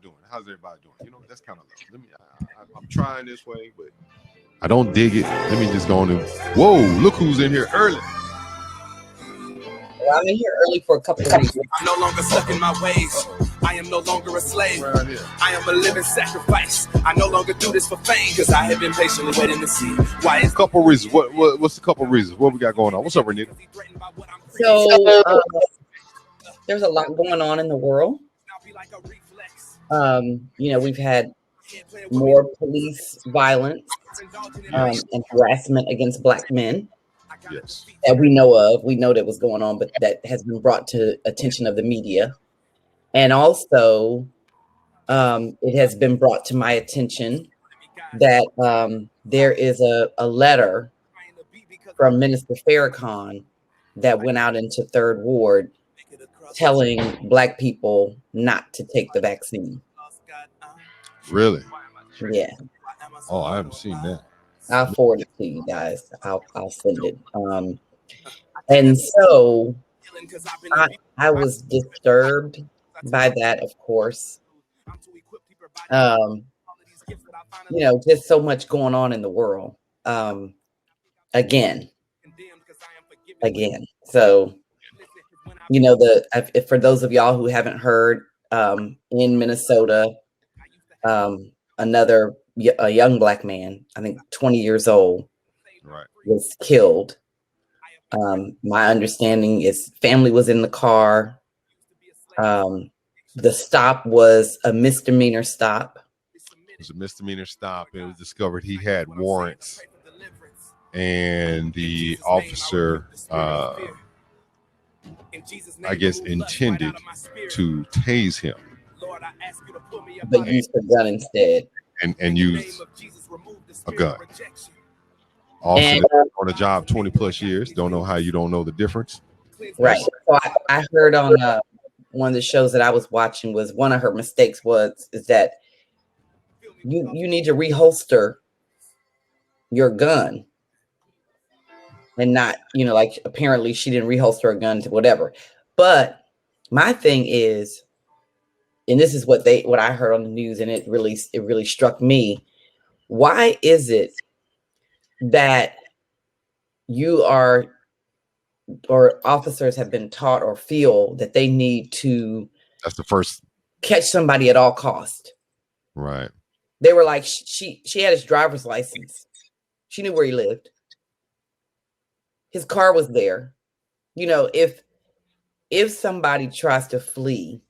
doing? How's everybody doing? You know, that's kind of low. Let me. I'm trying this way, but I don't dig it. Let me just go on and. Whoa! Look who's in here early. Well, I'm in here early for a couple of reasons. I'm no longer stuck in my ways. I am no longer a slave. I am a living sacrifice. I no longer do this for fame because I have been patiently waiting to see why. A couple reasons. What's the couple reasons? What we got going on? What's up, Renita? So there's a lot going on in the world. You know, we've had more police violence and harassment against Black men. Yes. That we know of. We know that was going on, but that has been brought to attention of the media. And also, it has been brought to my attention that there is a letter from Minister Farrakhan that went out into Third Ward telling Black people not to take the vaccine. Really? Yeah. Oh, I haven't seen that. I'll forward it to you guys. I'll send it. And so I was disturbed by that, of course. You know, just so much going on in the world. Again. So, you know, for those of y'all who haven't heard, in Minnesota, a young Black man, I think 20 years old, right, was killed. My understanding is family was in the car. The stop was a misdemeanor stop. It was a misdemeanor stop. It was discovered he had warrants, and the officer, I guess, intended to tase him, but used a gun instead. And used a gun. Officer on the job 20 plus years. Don't know how you don't know the difference. Right. So I heard on one of the shows that I was watching was one of her mistakes is that you need to reholster your gun, and not, you know, like apparently she didn't reholster a gun to whatever. But my thing is, and this is what I heard on the news, and it really struck me. Why is it that you are, or officers have been taught or feel that they need to, that's the first, catch somebody at all cost? Right. They were like, she had his driver's license. She knew where he lived. His car was there. You know, if somebody tries to flee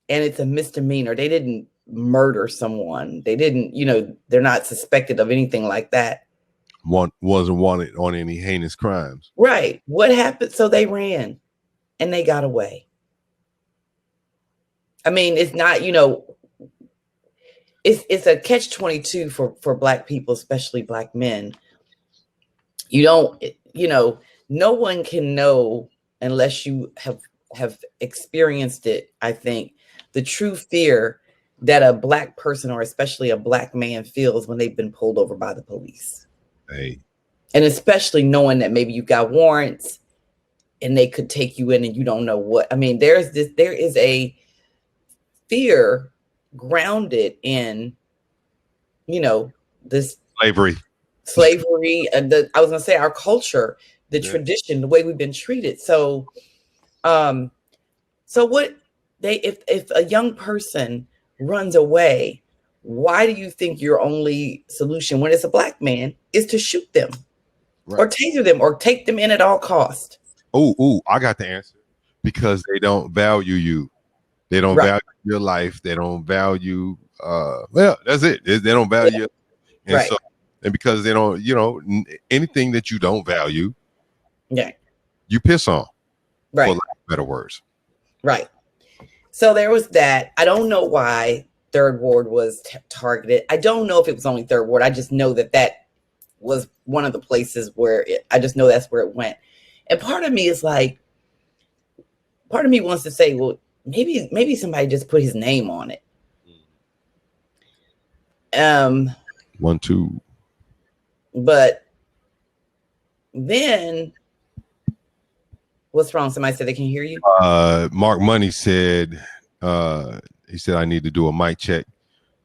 and it's a misdemeanor, they didn't murder someone. They didn't, you know, they're not suspected of anything like that. Wasn't wanted on any heinous crimes. Right. What happened? So they ran and they got away. I mean, it's not, you know, it's a catch-22 for Black people, especially Black men. You don't, you know, no one can know unless you have experienced it, I think, the true fear that a Black person, or especially a Black man, feels when they've been pulled over by the police. Hey. And especially knowing that maybe you got warrants and they could take you in and you don't know what. I mean, there is a fear grounded in, you know, this slavery, and I was gonna say our culture, the tradition, the way we've been treated. So what if a young person runs away, why do you think your only solution when it's a Black man is to shoot them, right, or taser them, or take them in at all cost? Oh, I got the answer. Because they don't value you. They don't value your life. They don't value, well, that's it. They don't value it. And right. So, and because they don't, you know, anything that you don't value, you piss on, right, for lack of better words. Right. So there was that. I don't know why Third Ward was targeted. I don't know if it was only Third Ward. I just know that was one of the places where I just know that's where it went. And part of me is like, part of me wants to say, well, maybe somebody just put his name on it. 1, 2. But then, what's wrong? Somebody said they can hear you. Mark Money said, He said I need to do a mic check.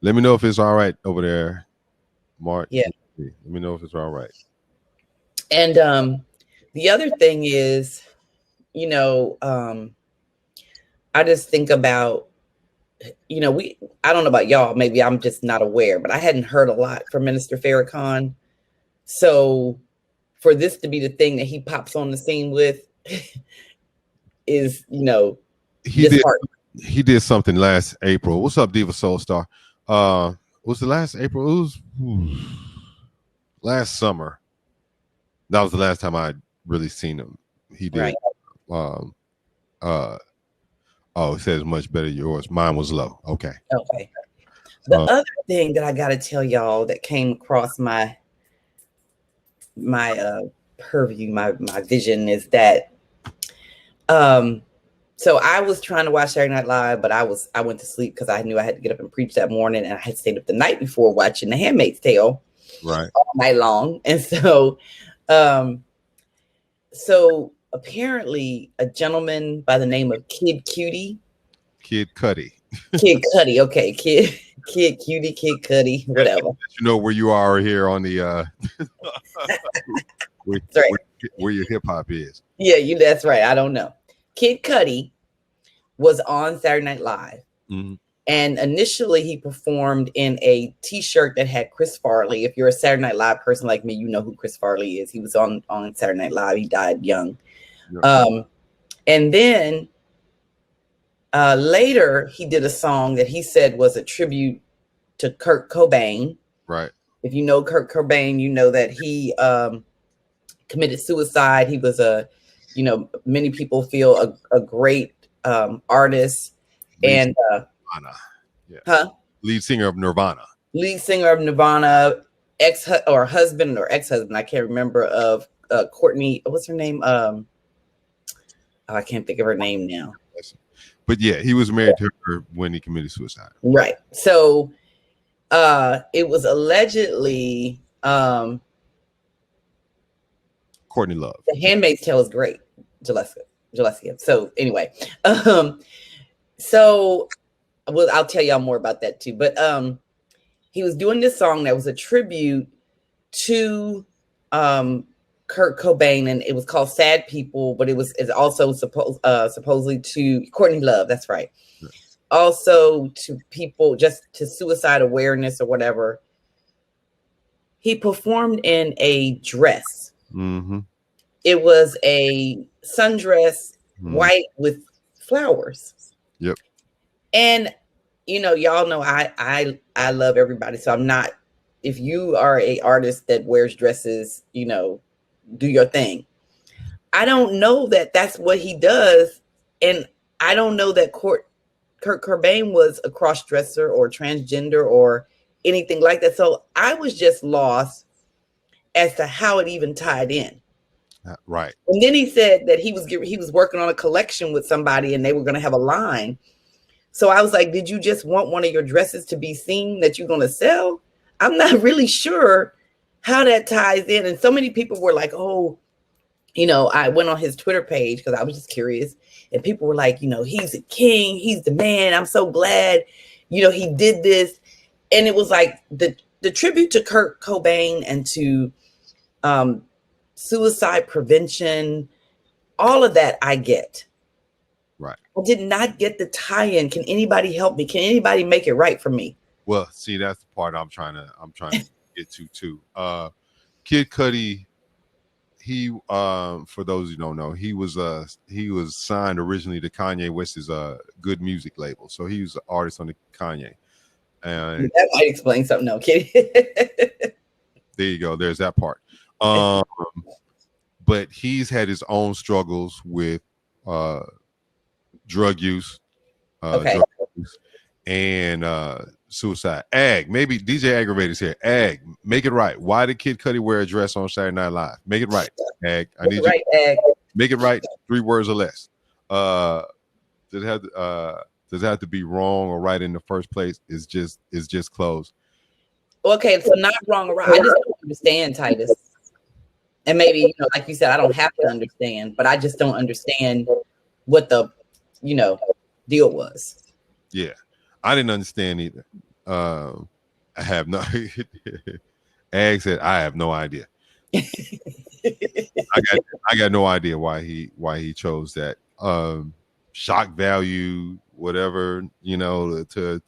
Let me know if it's all right over there, Mark. Yeah. Let me know if it's all right. And the other thing is, you know, I just think about, you know, I don't know about y'all, maybe I'm just not aware, but I hadn't heard a lot from Minister Farrakhan. So for this to be the thing that he pops on the scene with is, you know, he did something last April. What's up, Diva Soul Star? Was the last April? It was last summer. That was the last time I really seen him. He did. Right. It says much better yours. Mine was low. Okay. The other thing that I got to tell y'all that came across my purview, my vision is that so I was trying to watch Saturday Night Live, but I went to sleep because I knew I had to get up and preach that morning, and I had stayed up the night before watching The Handmaid's Tale all night long. And so so apparently a gentleman by the name of Kid Cudi, okay, Kid Cutie, Kid Cudi, whatever. You know where you are here on the where your hip hop is. Yeah, that's right. I don't know. Kid Cudi was on Saturday Night Live. Mm-hmm. And initially he performed in a t-shirt that had Chris Farley. If you're a Saturday Night Live person like me, you know who Chris Farley is. He was on Saturday Night Live. He died young. Yeah. And then later he did a song that he said was a tribute to Kurt Cobain. Right. If you know Kurt Cobain, you know that he committed suicide. He was many people feel a great artist. And lead singer of Nirvana. Husband, I can't remember, of Courtney. What's her name? I can't think of her name now. But yeah, he was married to her when he committed suicide. Right. So it was allegedly Courtney Love. The Handmaid's Tale is great. Jalessia. So anyway, I'll tell y'all more about that too. But he was doing this song that was a tribute to Kurt Cobain, and it was called "Sad People," but it's also supposedly to Courtney Love. That's right. Yes. Also to people, just to suicide awareness or whatever. He performed in a dress. Mm-hmm. It was a sundress, white with flowers. Yep. And y'all know I love everybody. So I'm not, if you are a artist that wears dresses, do your thing. I don't know that that's what he does. And I don't know that Kurt Cobain was a cross-dresser or transgender or anything like that. So I was just lost as to how it even tied in. Right. And then he said that he was working on a collection with somebody and they were going to have a line. So I was like, did you just want one of your dresses to be seen that you're going to sell? I'm not really sure how that ties in. And so many people were like, oh, I went on his Twitter page because I was just curious. And people were like, he's a king. He's the man. I'm so glad, he did this. And it was like the tribute to Kurt Cobain and to suicide prevention, all of that I get. Right. I did not get the tie-in. Can anybody help me? Can anybody make it right for me? Well, see, that's the part I'm trying to get to too. Kid Cudi, he for those who don't know, he was signed originally to Kanye West's Good Music label. So he was an artist on the Kanye. And that might explain something. No kidding. There you go. There's that part. But he's had his own struggles with drug use, and suicide. Maybe DJ Aggravated's here. Make it right. Why did Kid Cudi wear a dress on Saturday Night Live? Make it right, I need you. Make it right. 3 words or less. Does it have to be wrong or right in the first place? It's just closed. Okay, so not wrong or right. I just don't understand, Titus. And maybe, like you said, I don't have to understand, but I just don't understand what the, deal was. Yeah. I didn't understand either. I have no. Ag said, "I have no idea." I got no idea why he chose that. Shock value, whatever, to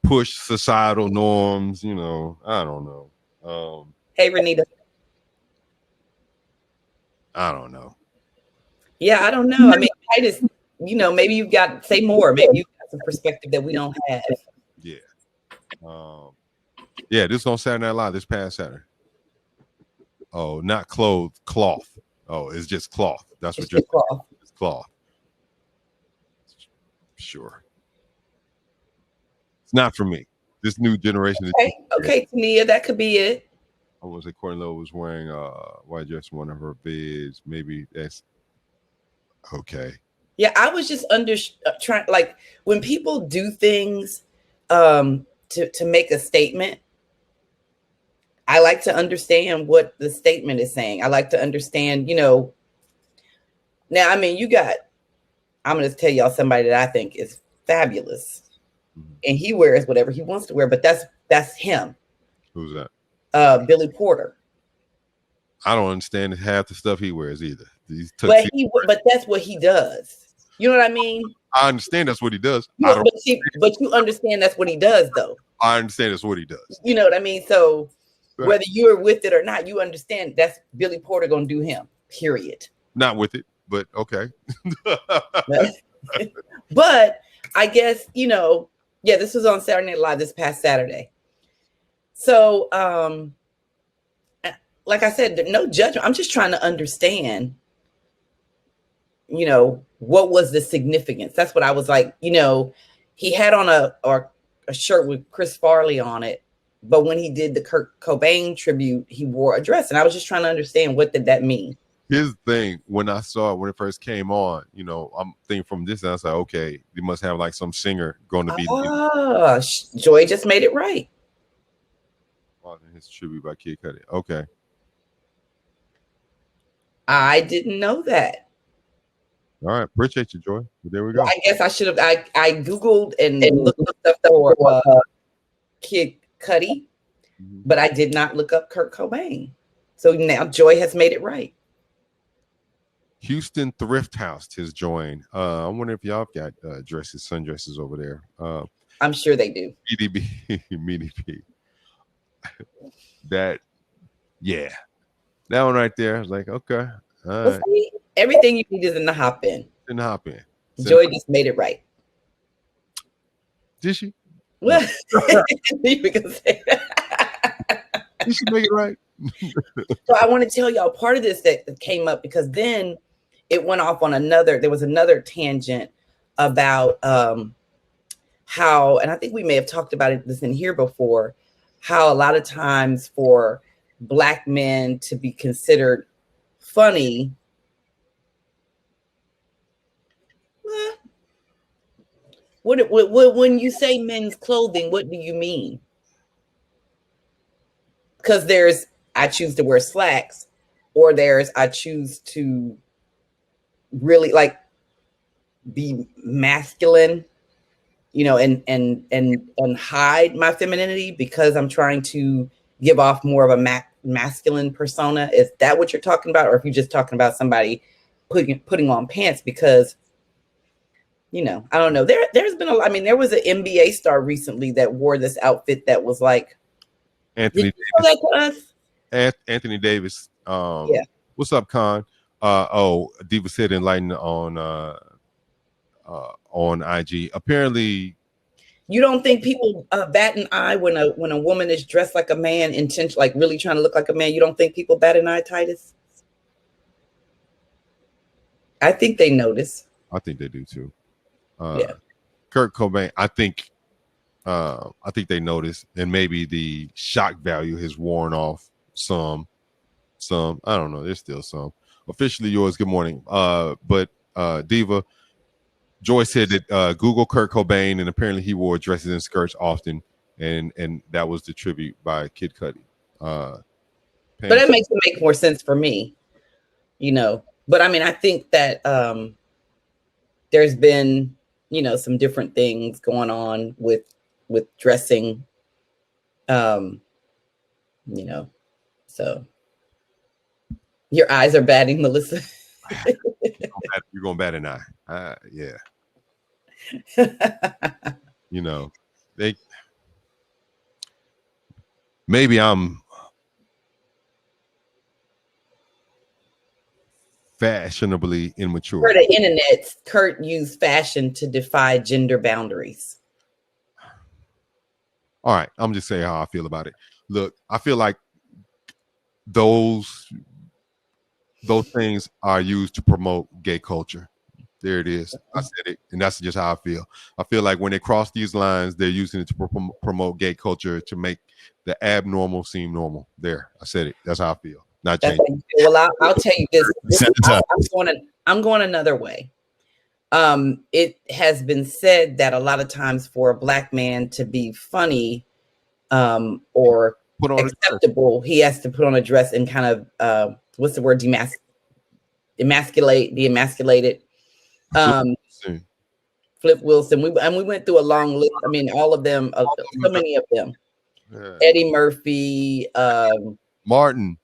push societal norms. I don't know. Hey, Renita. I don't know. Yeah, I don't know. I mean, Titus, maybe you've got say more. Maybe you've got some perspective that we don't have. Yeah. Yeah, this is on Saturday Night Live this past Saturday. Oh, not cloth. Oh, it's just cloth. That's what you're saying. It's cloth. Sure. It's not for me. This new generation. Okay, Tania, that could be it. I was say Courtney Love was wearing white dress in one of her vids. Maybe that's okay. Yeah, I was just trying, like, when people do things to make a statement, I like to understand what the statement is saying. I like to understand, now, I mean, I'm going to tell y'all somebody that I think is fabulous. Mm-hmm. And he wears whatever he wants to wear, but that's him. Who's that? Billy Porter. I don't understand half the stuff he wears either. But that's what he does. You know what I mean? I understand that's what he does. But you understand that's what he does, though. I understand that's what he does. You know what I mean? So whether you're with it or not, you understand that's Billy Porter gonna do him. Period. Not with it, but okay. But I guess this was on Saturday Night Live this past Saturday. So, like I said, no judgment. I'm just trying to understand, what was the significance? That's what I was like, he had on a shirt with Chris Farley on it, but when he did the Kurt Cobain tribute, he wore a dress. And I was just trying to understand, what did that mean? His thing, when I saw it, when it first came on, I'm thinking from this, and I was like, okay, they must have like some singer going to be. Joy just made it right. His tribute by Kid Cudi. Okay. I didn't know that. All right, appreciate you, Joy. But there we go. Well, I guess I should have. I googled and looked up stuff for Kid Cudi, but I did not look up Kurt Cobain. So now Joy has made it right. Houston Thrift House has joined. I wonder if y'all got sundresses over there. I'm sure they do. MEDP. That one right there. I was like, okay. Well, see, everything you need is in the hop in. Joy just made it right. Did she? Well, you can say that. Did she make it right? So I want to tell y'all part of this that came up, because then it went off on there was another tangent about how, and I think we may have talked about this in here before, how a lot of times for Black men to be considered funny, when you say men's clothing, what do you mean? Because there's, I choose to wear slacks, or there's, I choose to really like be masculine, and hide my femininity because I'm trying to give off more of a masculine persona. Is that what you're talking about? Or if you're just talking about somebody putting on pants because, I don't know. There's been there was an NBA star recently that wore this outfit that was like, Anthony Davis. That to us? Anthony Davis. Yeah. What's up, Con? Diva said enlighten on IG. Apparently, you don't think people bat an eye when a woman is dressed like a man, like really trying to look like a man? You don't think people bat an eye, Titus? I think they notice. I think they do too. Yeah. Kurt Cobain, I think they notice, and maybe the shock value has worn off some. I don't know. There's still some. Officially yours. Good morning. But Diva, Joy said that Google Kurt Cobain, and apparently he wore dresses and skirts often, and that was the tribute by Kid Cudi. But that makes it make more sense for me, But I think that there's been some different things going on with dressing. So your eyes are batting, Melissa. You're gonna bat an eye. Yeah. Maybe I'm fashionably immature. For the internet, Kurt used fashion to defy gender boundaries. All right, I'm just saying how I feel about it. Look, I feel like those things are used to promote gay culture. There it is. I said it, and that's just how I feel. I feel like when they cross these lines, they're using it to promote gay culture to make the abnormal seem normal. There, I said it. That's how I feel. Not changing. Well, I'll tell you this. I'm going another way. It has been said that a lot of times for a Black man to be funny or acceptable, he has to put on a dress and kind of what's the word? Demasculated. Flip Wilson. We went through a long list. I mean, all of them, so many of them. Yeah. Eddie Murphy, Martin,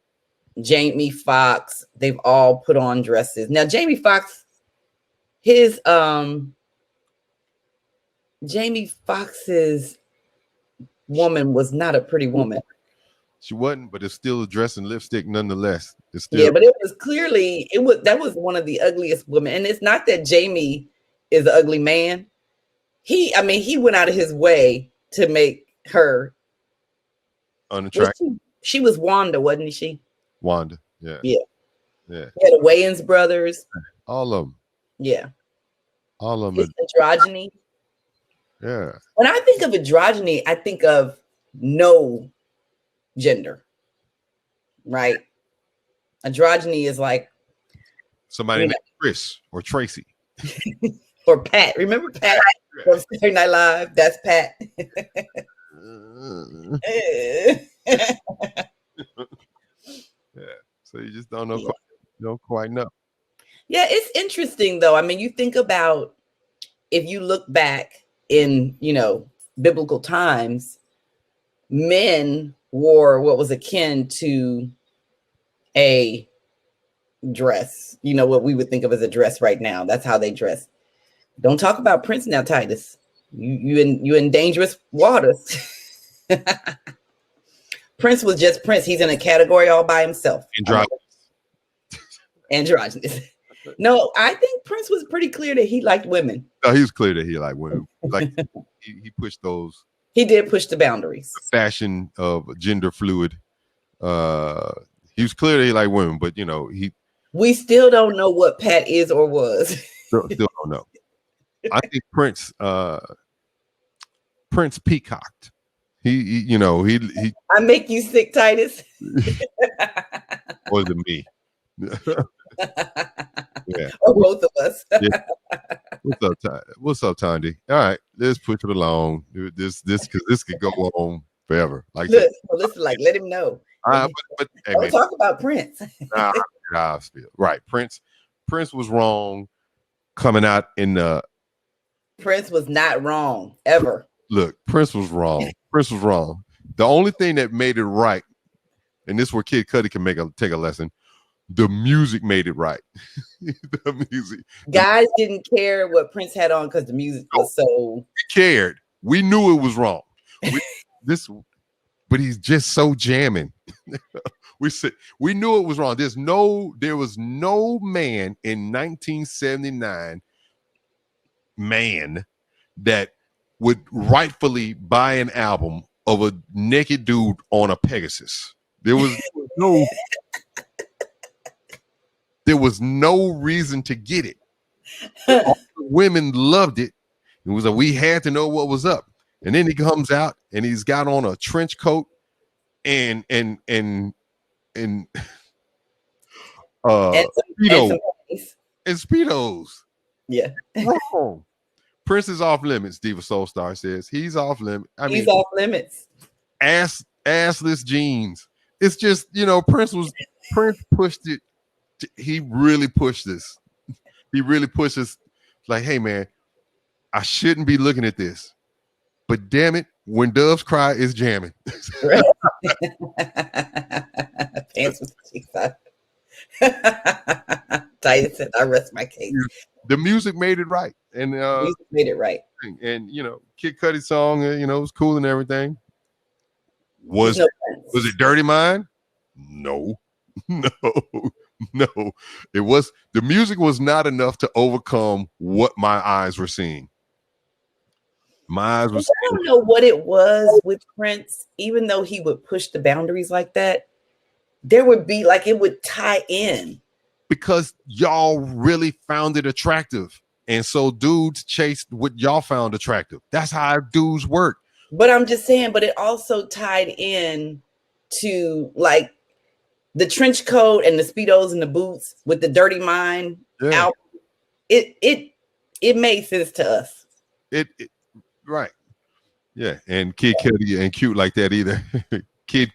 Jamie Foxx. They've all put on dresses. Now, Jamie Foxx, Jamie Foxx's woman was not a pretty woman. She wasn't, but it's still a dress and lipstick nonetheless. It's still, yeah, but it was clearly that was one of the ugliest women. And it's not that Jamie is an ugly man. He went out of his way to make her unattractive. She was Wanda, wasn't she? Wanda, yeah. Yeah. Yeah, the Wayans brothers. All of them. Yeah. All of them. Androgyny. Yeah. When I think of androgyny, I think of no gender. Right? Androgyny is like somebody named Chris or Tracy. Or Pat. Remember Pat from Saturday Night Live? That's Pat. Yeah. So you just don't know quite know. Yeah, it's interesting though. I mean, you think about if you look back in, biblical times, men wore what was akin to a dress, what we would think of as a dress right now. That's how they dress. Don't talk about Prince now, Titus. You in dangerous waters. Prince was just Prince. He's in a category all by himself. Androgynous. No, I think Prince was pretty clear that he liked women. No, he was clear that he liked women. Like he pushed those. He did push the boundaries. The fashion of gender fluid. He was clear that he liked women, but we still don't know what Pat is or was. Still don't know. I think Prince peacocked. He I make you sick, Titus. Or is it me? Yeah. Or both of us. Yeah. What's up, Tandy? All right, let's push it along. This because this could go on forever. Like listen, let him know. But hey, don't talk about Prince. Right, Prince was wrong coming out in the. Prince was not wrong ever. Look, Prince was wrong. Prince was wrong. The only thing that made it right, and this is where Kid Cudi can take a lesson. The music made it right. The music. Guys didn't care what Prince had on because the music was so. We cared. We knew it was wrong. But he's just so jamming. We knew it was wrong. There was no man in 1979 that would rightfully buy an album of a naked dude on a Pegasus. There was no reason to get it. All the women loved it. It was we had to know what was up. And then he comes out and he's got on a trench coat and Speedos. Yeah. Wrong. Prince is off limits, Diva Soulstar says. He's off limits. He's off limits. Assless jeans. It's just, Prince pushed it. He really pushed this. He really pushes like, hey man, I shouldn't be looking at this, but damn it, when doves cry, it's jamming. Pants with cheeks out. Titus said, "I rest my case." The music made it right, and The music made it right. And Kid Cudi's song, it was cool and everything. Was it Dirty Mind? No, no, no. It was, the music was not enough to overcome what my eyes were seeing. My eyes were seeing. I don't know what it was with Prince. Even though he would push the boundaries like that, there would be like it would tie in. Because y'all really found it attractive. And so dudes chased what y'all found attractive. That's how dudes work. But I'm just saying, but it also tied in to like the trench coat and the Speedos and the boots with the Dirty Mind album. It made sense to us. It right. Yeah. And Kid Cudi ain't cute like that either. Kid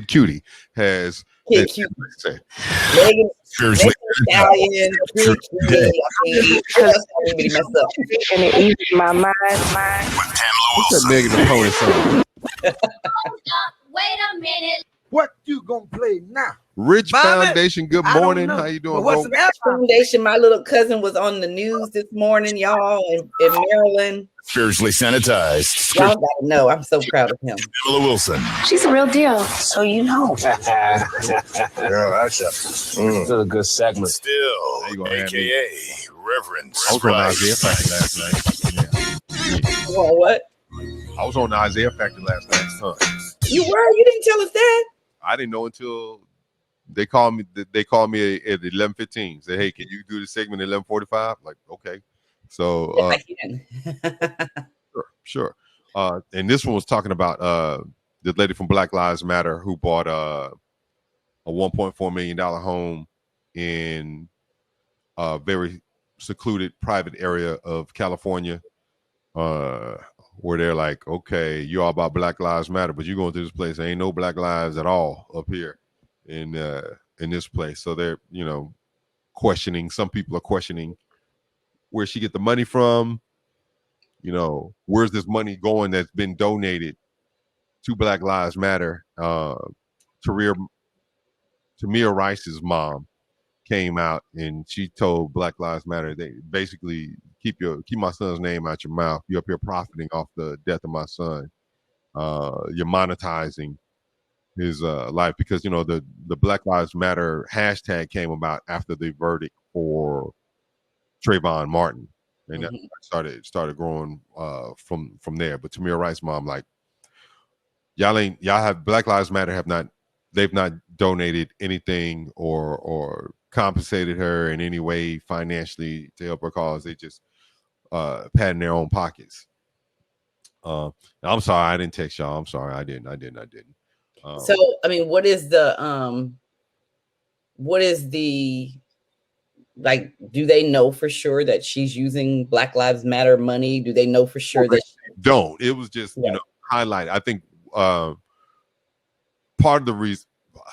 Cutie has Kid Cutie. Megan Stallion, Kid Cutie. And it eased my mind. What's that Megan the Pony song? Wait a minute. What you gonna play now? Rich Bobby, Foundation, good morning. How you doing? What's Rich Foundation? My little cousin was on the news this morning, y'all, in Maryland. Spiritually sanitized. Y'all gotta know, I'm so proud of him. Tamla Wilson. She's a real deal, so you know. Yeah, that's a good segment. Still, aka Reverend I was on Isaiah Factor last night. You want what? I was on Isaiah Factor last night. You were? You didn't tell us that? I didn't know until they called me. They called me at 11:15. Said, "Hey, can you do the segment at 11:45?" Like, okay. So, sure. And this one was talking about the lady from Black Lives Matter who bought a $1.4 million home in a very secluded private area of California, where they're like, okay, you all about Black Lives Matter, but you're going to this place, there ain't no Black lives at all up here in this place. So they're, questioning, some people are questioning where she get the money from, where's this money going that's been donated to Black Lives Matter. Tamir Rice's mom came out and she told Black Lives Matter, they basically keep my son's name out your mouth. You're up here profiting off the death of my son. You're monetizing his life, because the Black Lives Matter hashtag came about after the verdict for Trayvon Martin, and that started growing from there. But Tamir Rice's mom, like, y'all have Black Lives Matter they've not donated anything or compensated her in any way financially to help her cause. They just patting their own pockets. I'm sorry, I didn't text y'all. I'm sorry, I didn't. So, I mean, what is the like, do they know for sure that she's using Black Lives Matter money? Do they know for sure that don't? It was just, highlighted. I think part of the reason,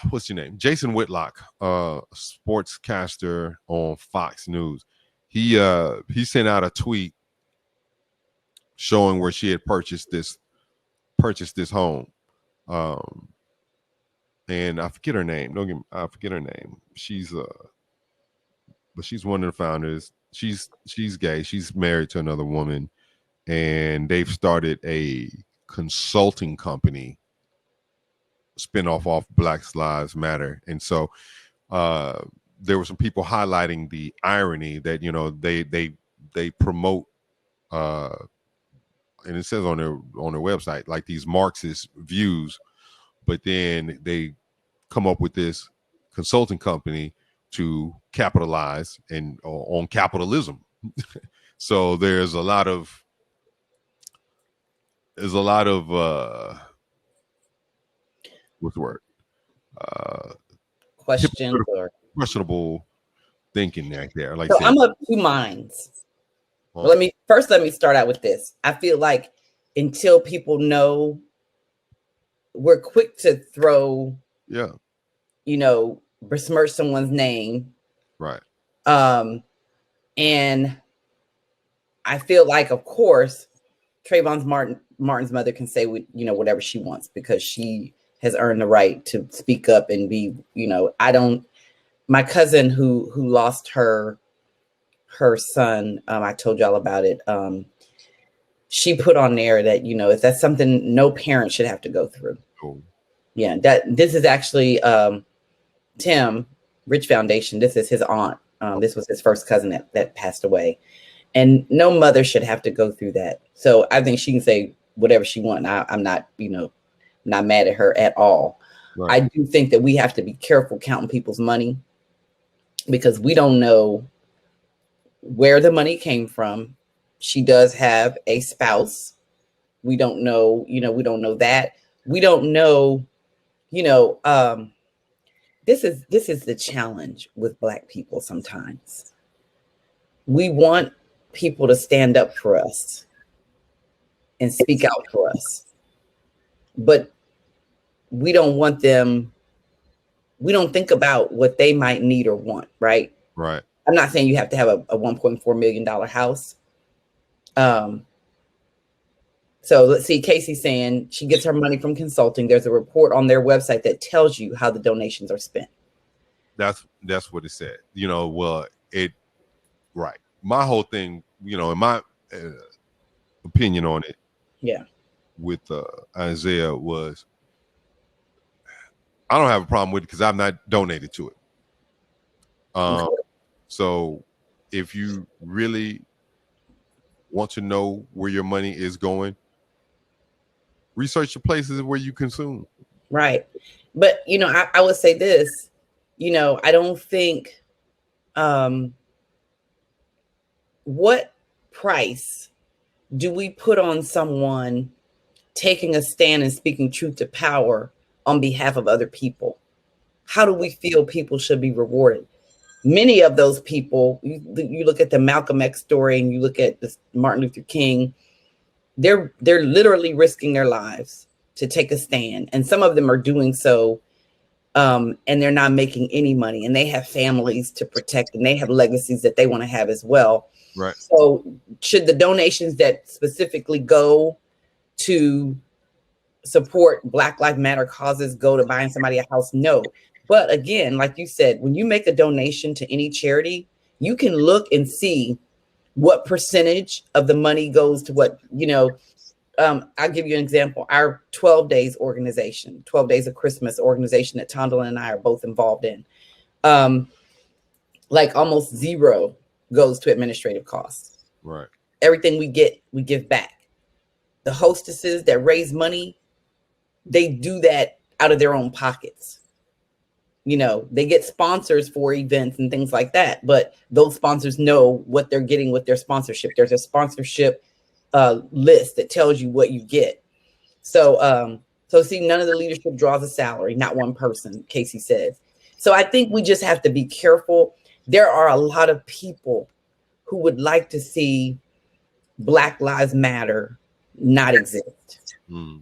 what's your name? Jason Whitlock, sportscaster on Fox News. He sent out a tweet showing where she had purchased this home. And I forget her name. I forget her name. But she's one of the founders. She's gay. She's married to another woman, and they've started a consulting company spinoff off Black Lives Matter. And so there were some people highlighting the irony that they promote and it says on their website, like, these Marxist views, but then they come up with this consulting company to capitalize on capitalism. So there's a lot of what's the word? questions or questionable thinking there. Like, so I'm of two minds. Well, let me start out with this. I feel like until people know, we're quick to throw, besmirch someone's name. Right. And I feel like, of course, Martin's mother can say whatever she wants because she has earned the right to speak up and be, my cousin who lost her son, I told y'all about it. She put on there that, if that's something no parent should have to go through. Cool. Yeah, this is actually Tim Rich Foundation. This is his aunt. This was his first cousin that passed away. And no mother should have to go through that. So I think she can say whatever she wants. I'm not, not mad at her at all. Right. I do think that we have to be careful counting people's money because we don't know where the money came from. She does have a spouse. We don't know, we don't know that. We don't know, this is the challenge with Black people sometimes. We want people to stand up for us and speak out for us, but we don't want them. We don't think about what they might need or want, right? Right. I'm not saying you have to have a $1.4 million house. So let's see, Casey's saying she gets her money from consulting. There's a report on their website that tells you how the donations are spent. That's what it said. Right. My whole thing, in my opinion on it, yeah, with Isaiah was, I don't have a problem with it because I've not donated to it. Okay. So if you really want to know where your money is going, research the places where you consume. Right. But, I would say this, I don't think, what price do we put on someone taking a stand and speaking truth to power on behalf of other people? How do we feel people should be rewarded? Many of those people, you look at the Malcolm X story and you look at the Martin Luther King, they're literally risking their lives to take a stand. And some of them are doing so, and they're not making any money, and they have families to protect, and they have legacies that they want to have as well. Right. So should the donations that specifically go to support Black Lives Matter causes go to buying somebody a house? No. But again, like you said, when you make a donation to any charity, you can look and see what percentage of the money goes to what, I'll give you an example. Our 12 Days organization, 12 Days of Christmas organization that Tamla and I are both involved in, like almost zero goes to administrative costs. Right. Everything we get, we give back. The hostesses that raise money, they do that out of their own pockets. They get sponsors for events and things like that, but those sponsors know what they're getting with their sponsorship. There's a sponsorship list that tells you what you get. So see, none of the leadership draws a salary, not one person, Casey says. So I think we just have to be careful. There are a lot of people who would like to see Black Lives Matter not exist. Mm.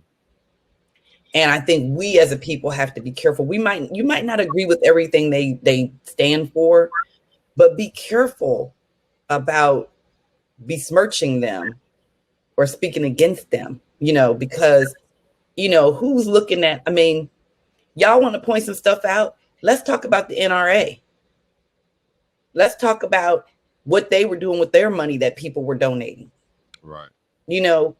And I think we as a people have to be careful. You might not agree with everything they stand for, but be careful about besmirching them or speaking against them, because, who's looking at, y'all want to point some stuff out. Let's talk about the NRA. Let's talk about what they were doing with their money that people were donating. Right.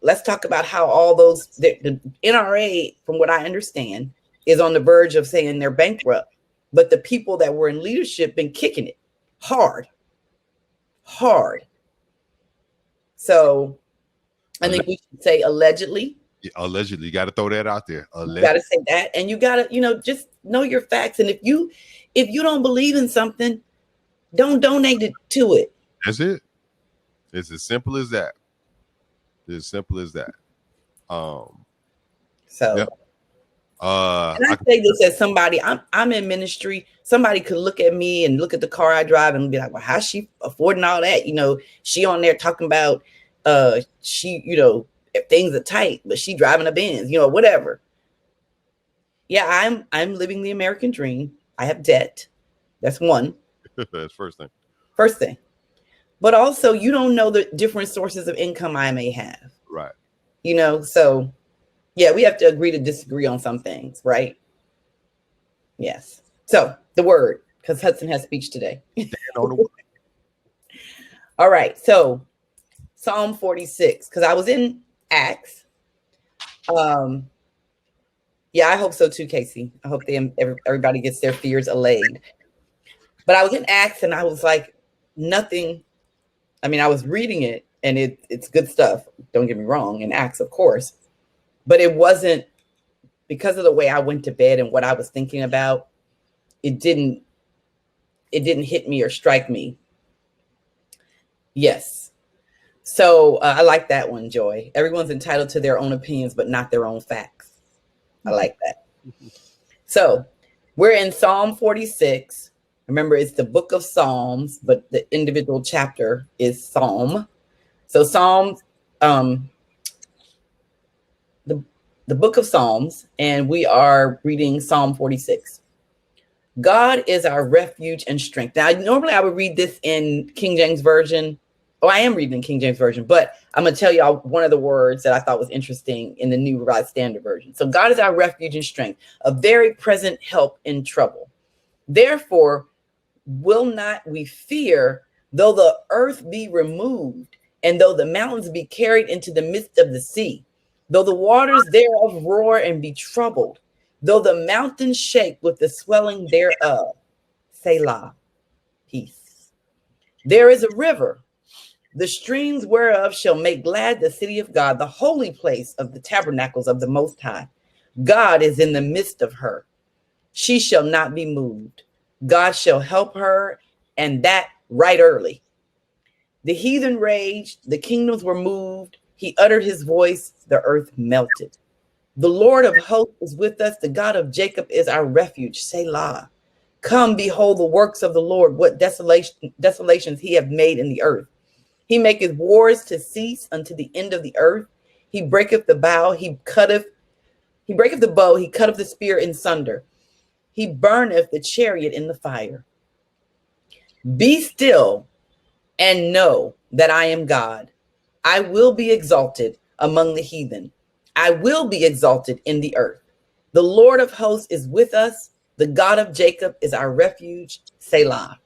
Let's talk about how all those, the NRA, from what I understand, is on the verge of saying they're bankrupt. But the people that were in leadership been kicking it hard. So I think we should say allegedly. Yeah, allegedly. You got to throw that out there. You got to say that. And you got to, just know your facts. And if you don't believe in something, don't donate to it. That's it. It's as simple as that. As simple as that. Yep. And I say this as somebody, I'm in ministry. Somebody could look at me and look at the car I drive and be like, well, how's she affording all that? She on there talking about she, if things are tight, but she driving a Benz, whatever. Yeah, I'm living the American dream. I have debt. That's one. That's first thing. but also you don't know the different sources of income I may have. Right. You know, so yeah, we have to agree to disagree on some things, right? Yes. So the word, because Hudson has speech today. All right. So Psalm 46, because I was in Acts. Yeah, I hope so too, Casey. I hope everybody gets their fears allayed. But I was in Acts and I was like, nothing. I mean, I was reading it and it's good stuff. Don't get me wrong, in Acts, of course. But it wasn't, because of the way I went to bed and what I was thinking about, it didn't hit me or strike me. Yes. So I like that one, Joy. Everyone's entitled to their own opinions, but not their own facts. I like that. So we're in Psalm 46. Remember, it's the book of Psalms, but the individual chapter is Psalm. So Psalms, the book of Psalms, and we are reading Psalm 46. God is our refuge and strength. Now, normally I would read this in King James Version. Oh, I am reading King James Version, but I'm going to tell y'all one of the words that I thought was interesting in the New Revised Standard Version. So God is our refuge and strength, a very present help in trouble. Therefore, will not we fear, though the earth be removed, and though the mountains be carried into the midst of the sea, though the waters thereof roar and be troubled, though the mountains shake with the swelling thereof. Selah, peace. There is a river, the streams whereof shall make glad the city of God, the holy place of the tabernacles of the Most High. God is in the midst of her. She shall not be moved. God shall help her, and that right early. The heathen raged, the kingdoms were moved. He uttered his voice, the earth melted. The Lord of hosts is with us. The God of Jacob is our refuge. Selah. Come, behold the works of the Lord, what desolations he hath made in the earth. He maketh wars to cease unto the end of the earth. He breaketh the bow, he breaketh the bow, he cutteth the spear in sunder. He burneth the chariot in the fire. Be still and know that I am God. I will be exalted among the heathen. I will be exalted in the earth. The Lord of hosts is with us. The God of Jacob is our refuge. Selah.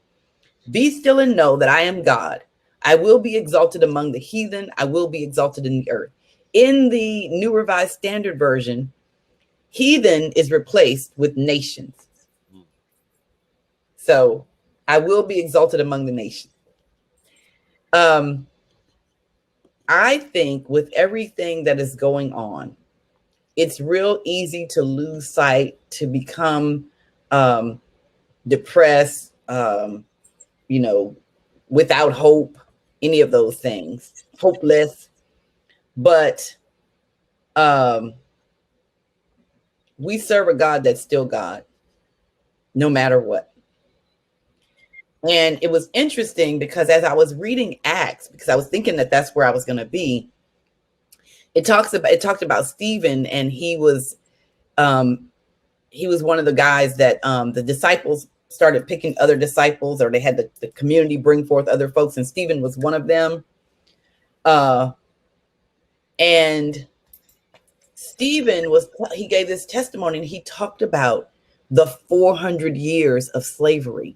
Be still and know that I am God. I will be exalted among the heathen. I will be exalted in the earth. In the New Revised Standard Version, heathen is replaced with nations. So I will be exalted among the nations. I think with everything that is going on, it's real easy to lose sight, to become depressed, without hope, any of those things, hopeless. But we serve a God that's still God, no matter what. And it was interesting because as I was reading Acts, because I was thinking that that's where I was going to be, it talked about Stephen, and he was one of the guys that the disciples started picking other disciples, or they had the community bring forth other folks, and Stephen was one of them. And Stephen he gave this testimony, and he talked about the 400 years of slavery.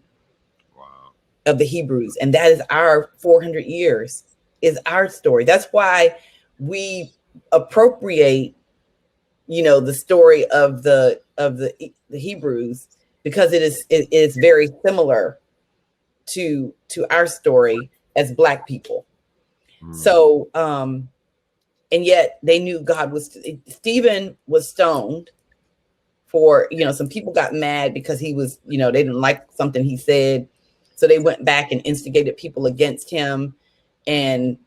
Of the Hebrews, and that is our 400 years is our story. That's why we appropriate, the story of the Hebrews, because it is very similar to our story as Black people. So, and yet they knew God was. Stephen was stoned for, some people got mad because he was, they didn't like something he said. So they went back and instigated people against him, and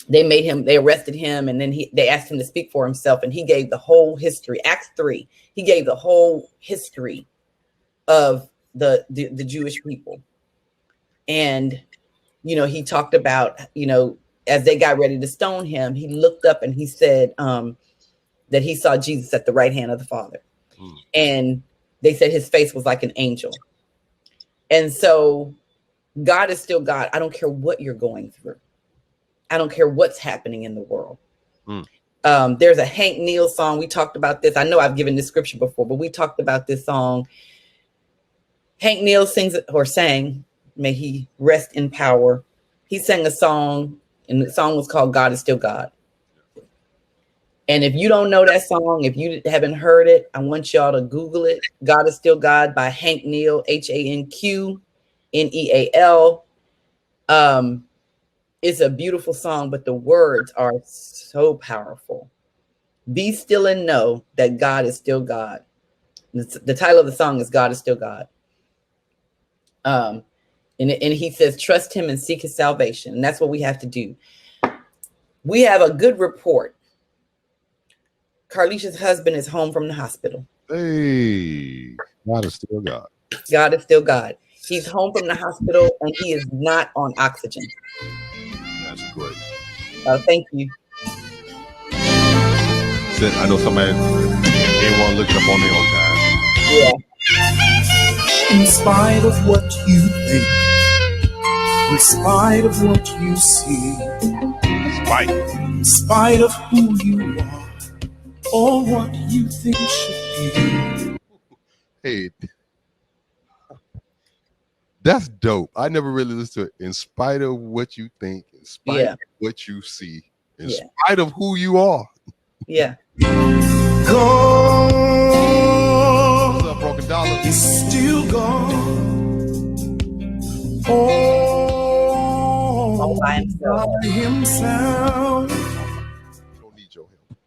they arrested him, and then they asked him to speak for himself, and he gave the whole history. Acts 3, he gave the whole history of the Jewish people. And, he talked about, as they got ready to stone him, he looked up and he said that he saw Jesus at the right hand of the Father. And they said his face was like an angel. And so God is still God. I don't care what you're going through. I don't care what's happening in the world. There's a Hank Neal song. We talked about this. I know I've given this scripture before, but we talked about this song. Hank Neal sings or sang, may he rest in power. He sang a song, and the song was called God is Still God. And if you don't know that song, if you haven't heard it, I want y'all to Google it. God is Still God by Hank Neal, HANQNEAL. It's a beautiful song, but the words are so powerful. Be still and know that God is still God. The title of the song is God is Still God. And he says, trust him and seek his salvation. And that's what we have to do. We have a good report. Carlicia's husband is home from the hospital. Hey, God is still God. God is still God. He's home from the hospital and he is not on oxygen. That's great. Thank you. I know somebody didn't want to look it up on their own time. Yeah. In spite of what you think, in spite of what you see, in spite of who you are, or what you think should be. Hey, that's dope. I never really listened to it. In spite of what you think, in spite of what you see, in spite of who you are. Yeah. God Broken Dollar is still God. All by himself. He don't need your help.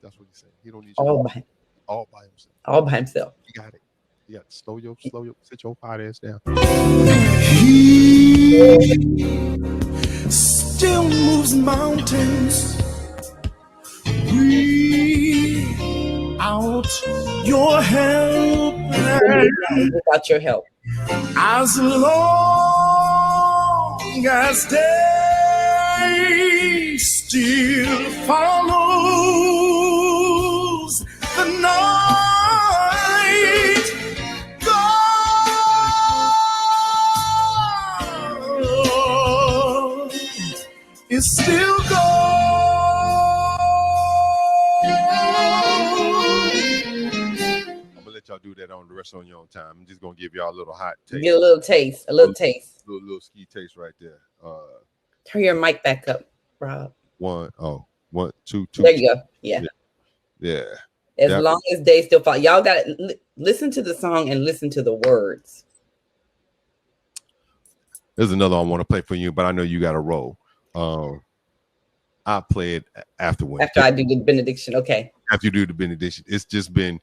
That's what he's saying. He don't need your help. All by himself. All by himself. You got it. You got to slow your, sit your fat ass down. He still moves mountains. Without your help. Without your help. As long as day still follows the night, God is still God. Y'all do that on the rest on your own time. I'm just gonna give y'all a little hot taste. Get a little taste. A little taste. Little ski taste right there. Turn your mic back up, Rob. 1, 2, 2. There you go. Yeah. As long as they still fall. Y'all got to listen to the song and listen to the words. There's another I want to play for you, but I know you got to roll. I'll play it afterwards. After I do the benediction. Okay. After you do the benediction. It's just been,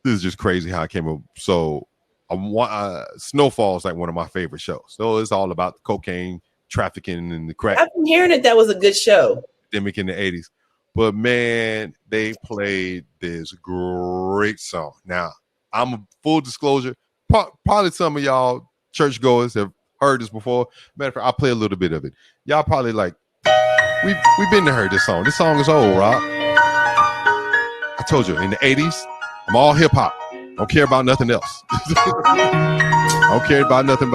this is just crazy how I came up. So Snowfall is like one of my favorite shows. So it's all about the cocaine trafficking and the crack. I've been hearing that was a good show. Epidemic in the 80s. But man, they played this great song. Now, I'm a full disclosure. Probably some of y'all churchgoers have heard this before. Matter of fact, I'll play a little bit of it. Y'all probably like, we've been to heard this song. This song is old, Rob. I told you, in the 80s, I'm all hip hop. Don't care about nothing else. I don't care about nothing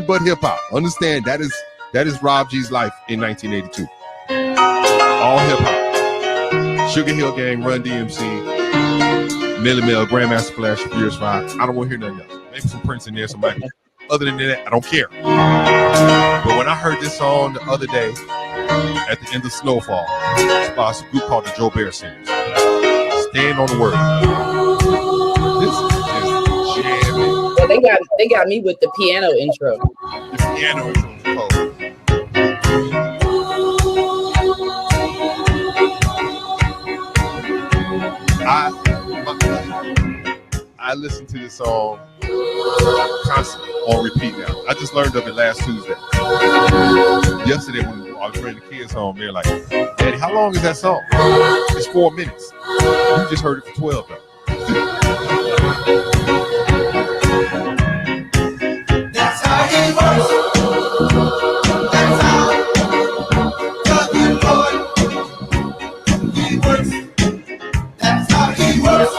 but hip hop. Understand that is Rob G's life in 1982. All hip hop. Sugar Hill Gang, Run DMC, Millie Mel, Grandmaster Flash, Furious 5. I don't want to hear nothing else. Maybe some Prince in there, some Michael. Other than that, I don't care. But when I heard this song the other day at the end of Snowfall, it's by a group called the Joe Bear Singers. Stand on the Word. This is jamming. Well, they got me with the piano intro. The piano intro is cold. I listen to this song constantly on repeat now. I just learned of it last Tuesday. Yesterday when I was bringing the kids home, they're like, Daddy, how long is that song? It's 4 minutes. You just heard it for 12 though. That's how he works. That's how the Lord he works. That's how he works.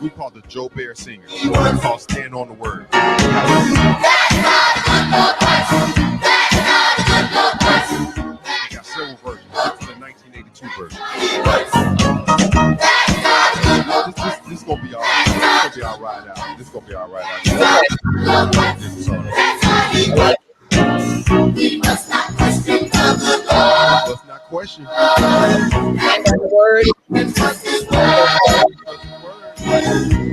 We call the Joe Bear singer. It's called Stand on the Word. They got several versions. This is the 1982 version. This gonna be all right. This gonna be all right out. This gonna be all right out. This is all right. We must not question the good Lord. Let's not question. Stand on the word. And trust His word.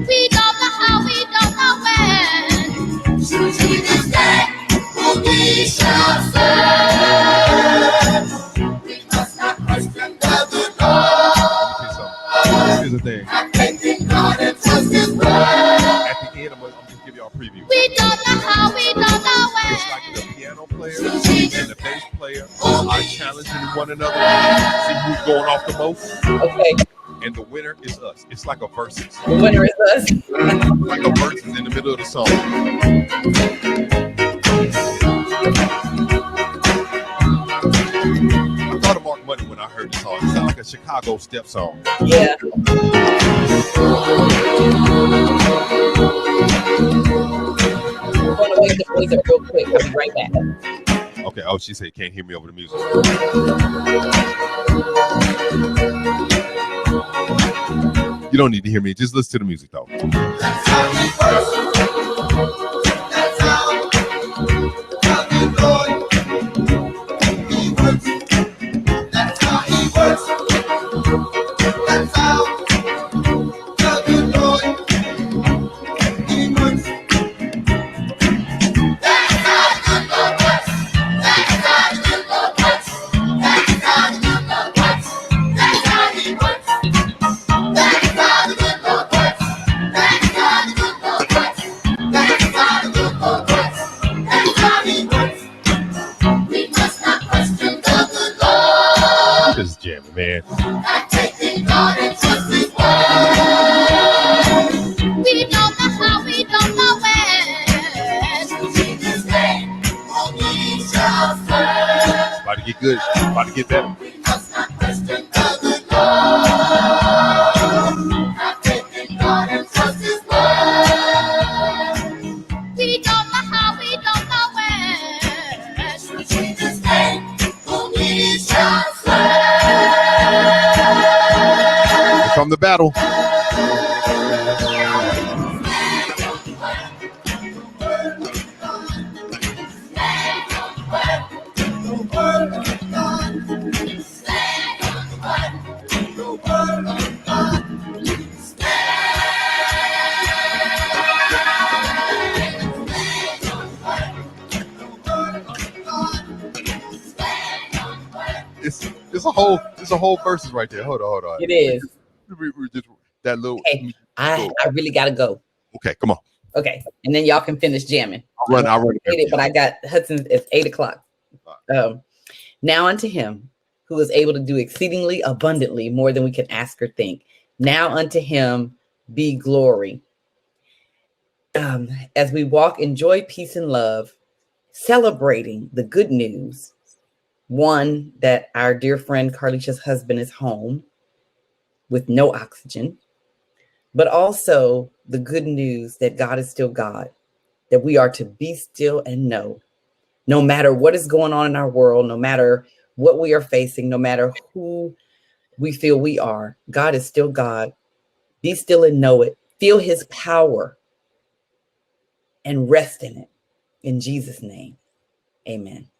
We don't know how, we don't know when. Through Jesus' name, whom we shall serve. We must not question the good Lord. Here's the thing. Have faith in God and trust His word. At the end, I'm gonna just give y'all a preview. We don't know how, we don't know when. It's like the piano player and the bass player are challenging one another. See who's going off the most. Okay. And the winner is us. It's like a versus. The winner is us. Like a versus in the middle of the song. I thought of Mark Money when I heard the song. It sounded like a Chicago step song. Yeah. We're going to wait the music real quick. We'll be right back. Okay. Oh, she said can't hear me over the music. You don't need to hear me. Just listen to the music, though. That's how He works. That's how the Lord He works. That's how He works. That's how the Lord He works. That's how the Lord works. That's how the Lord works. That's how the Lord works. That's how He works. That's how the good Lord works. That's how the good Lord works. That's how the good Lord works. That's how He works. We must not question the good Lord. This is jamming, man. Have faith in God and trust His word. We don't know how, we don't know when. Through Jesus' name, whom we shall serve. About to get good. About to get better. We must not question the good Lord. Have faith in God and trust His word. We don't know how, we don't know when. Through Jesus' name, whom we shall serve. Here come the battle. It's a whole verses right there. Hold on. It is. We just that little. Okay. I really got to go. Okay, come on. Okay. And then y'all can finish jamming. I'll run it, but I got Hudson's at 8:00. Now unto Him who is able to do exceedingly abundantly more than we can ask or think. Now unto Him be glory. As we walk in joy, peace, and love, celebrating the good news. One, that our dear friend Carlicia's husband is home with no oxygen, but also the good news that God is still God, that we are to be still and know, no matter what is going on in our world, no matter what we are facing, no matter who we feel we are, God is still God. Be still and know it. Feel His power and rest in it. In Jesus' name, amen.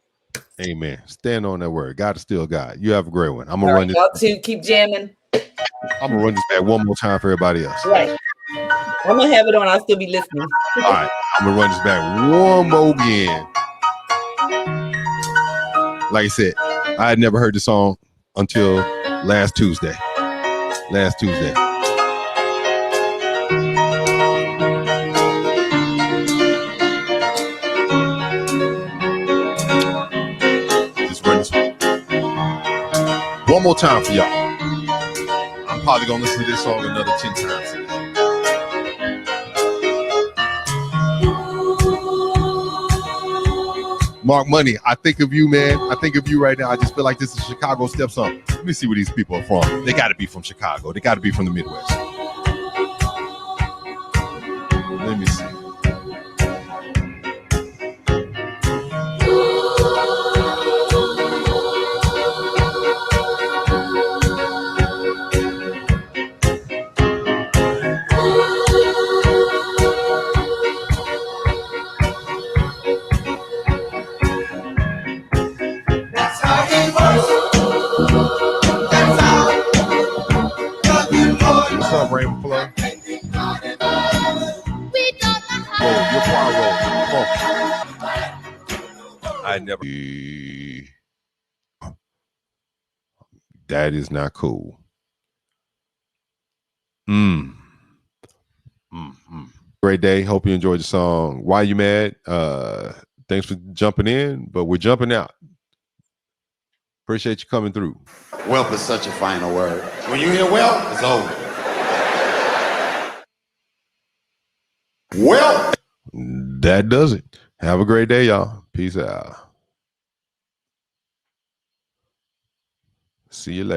Amen. Stand on that word. God is still God. You have a great one. I'm gonna run this. Y'all too. Keep jamming. I'm gonna run this back one more time for everybody else. Right. I'm gonna have it on. I'll still be listening. All right. I'm gonna run this back one more again. Like I said, I had never heard the song until last Tuesday. Just run this one more time for y'all. I'm probably gonna listen to this song another 10 times today. Mark Money, I think of you, man. I think of you right now. I just feel like this is a Chicago step song. Let me see where these people are from. They got to be from Chicago. They got to be from the Midwest. him flow. I never. That is not cool. Great day. Hope you enjoyed the song. Why You Mad? Thanks for jumping in, but we're jumping out. Appreciate you coming through. Wealth is such a final word. When you hear wealth, it's over. Wealth. That does it. Have a great day, y'all. Peace out. See you later.